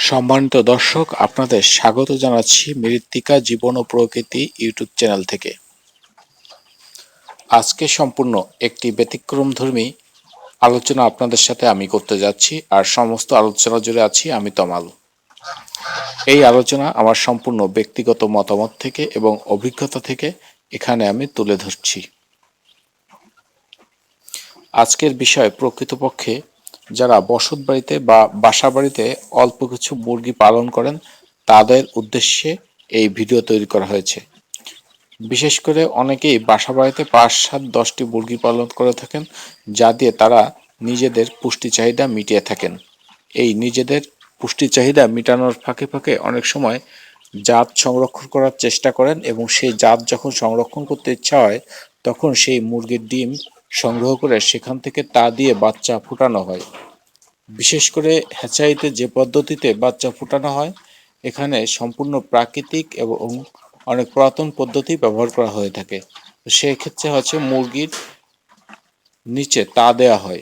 সম্মানিত দর্শক, আপনাদের স্বাগত জানাচ্ছি মৃত্তিকা জীবন ও প্রকৃতি ইউটিউব চ্যানেল থেকে। আজকে সম্পূর্ণ একটি ব্যতিক্রমধর্মী আলোচনা আপনাদের সাথে আমি করতে যাচ্ছি, আর সমস্ত আলোচনা জুড়ে আছি আমি তমাল। এই আলোচনা আমার সম্পূর্ণ ব্যক্তিগত মতামত থেকে এবং অভিজ্ঞতা থেকে এখানে আমি তুলে ধরছি। আজকের বিষয় প্রকৃতপক্ষে যারা বসত বাড়িতে বা বাসা বাড়িতে অল্প কিছু মুরগি পালন করেন তাদের উদ্দেশ্যে এই ভিডিও তৈরি করা হয়েছে। বিশেষ করে অনেকেই বাসা বাড়িতে ৫, ৭, ১০টি মুরগি পালন করে থাকেন, যা দিয়ে তারা নিজেদের পুষ্টি চাহিদা মিটিয়ে থাকেন। এই নিজেদের পুষ্টি চাহিদা মেটানোর ফাঁকে ফাঁকে অনেক সময় জাত সংরক্ষণ করার চেষ্টা করেন, এবং সেই জাত যখন সংরক্ষণ করতে ইচ্ছা হয় তখন সেই মুরগির ডিম সংগ্রহ করে সেখান থেকে তা দিয়ে বাচ্চা ফোটানো হয়। বিশেষ করে হ্যাচারিতে যে পদ্ধতিতে বাচ্চা ফোটানো হয়, এখানে সম্পূর্ণ প্রাকৃতিক এবং অনেক পুরাতন পদ্ধতি ব্যবহার করা হয়ে থাকে। সেই ক্ষেত্রে হচ্ছে মুরগির নিচে তা দেওয়া হয়।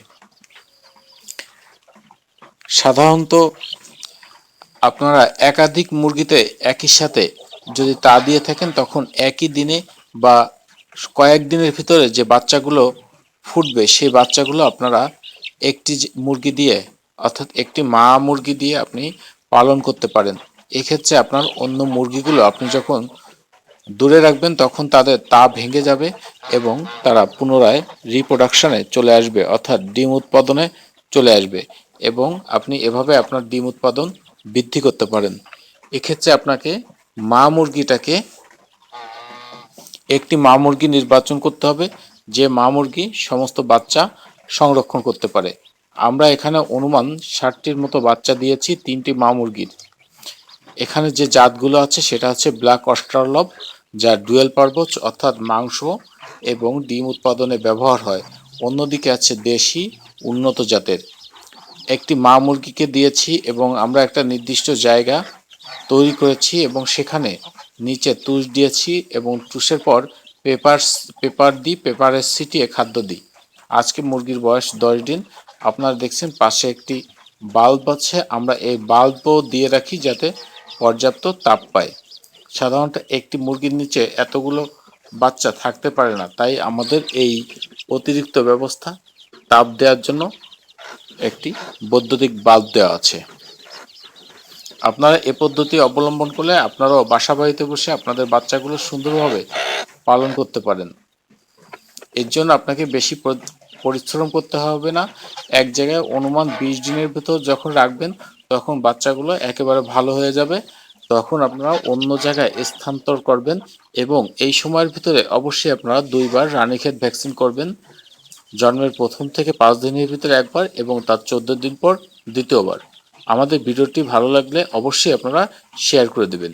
সাধারণত আপনারা একাধিক মুরগিতে একই সাথে যদি তা দিয়ে থাকেন, তখন একই দিনে বা কয়েকদিনের ভিতরে যে বাচ্চাগুলো ফুটবে সেই বাচ্চাগুলো আপনারা একটি মুরগি দিয়ে, অর্থাৎ একটি মা মুরগি দিয়ে আপনি পালন করতে পারেন। এক্ষেত্রে আপনার অন্য মুরগিগুলো আপনি যখন দূরে রাখবেন তখন তাদের তা ভেঙে যাবে এবং তারা পুনরায় রিপ্রোডাকশনে চলে আসবে, অর্থাৎ ডিম উৎপাদনে চলে আসবে, এবং আপনি এভাবে আপনার ডিম উৎপাদন বৃদ্ধি করতে পারেন। এক্ষেত্রে আপনাকে মা মুরগিটাকে একটি মা মুরগি নির্বাচন করতে হবে, যে মা মুরগি সমস্ত বাচ্চা সংরক্ষণ করতে পারে। আমরা এখানে অনুমান ৬০টির মতো বাচ্চা দিয়েছি ৩টি মা মুরগির। এখানে যে জাতগুলো আছে সেটা হচ্ছে ব্ল্যাক অস্ট্রালব, যা ডুয়েল পারপোজ অর্থাৎ মাংস এবং ডিম উৎপাদনে ব্যবহার হয়। অন্যদিকে আছে দেশি উন্নত জাতের একটি মা মুরগিকে দিয়েছি, এবং আমরা একটা নির্দিষ্ট জায়গা তৈরি করেছি এবং সেখানে নিচে তুষ দিয়েছি, এবং তুষের পর পেপার দিই, পেপারে ছিটিয়ে খাদ্য দিই। আজকে মুরগির বয়স 10 দিন। আপনারা দেখছেন পাশে একটি বাল্ব আছে, আমরা এই বাল্বও দিয়ে রাখি যাতে পর্যাপ্ত তাপ পায়। সাধারণত একটি মুরগির নিচে এতগুলো বাচ্চা থাকতে পারে না, তাই আমাদের এই অতিরিক্ত ব্যবস্থা তাপ দেওয়ার জন্য একটি বৈদ্যুতিক বাল্ব দেওয়া আছে। আপনারা এ পদ্ধতি অবলম্বন করলে আপনারাও বাসা বাড়িতে বসে আপনাদের বাচ্চাগুলো সুন্দরভাবে পালন করতে পারেন। এর জন্য আপনাকে বেশি পরিশ্রম করতে হবে না। এক জায়গায় অনুমান 20 দিনের ভিতর যখন রাখবেন তখন বাচ্চাগুলো একেবারে ভালো হয়ে যাবে। তখন আপনারা অন্য জায়গায় স্থানান্তর করবেন, এবং এই সময়ের ভিতরে অবশ্যই আপনারা 2বার রানীক্ষেত ভ্যাকসিন করবেন। জন্মের প্রথম থেকে 5 দিনের ভিতরে একবার এবং তার 14 দিন পর দ্বিতীয়বার। আমাদের ভিডিওটি ভালো লাগলে অবশ্যই আপনারা শেয়ার করে দেবেন।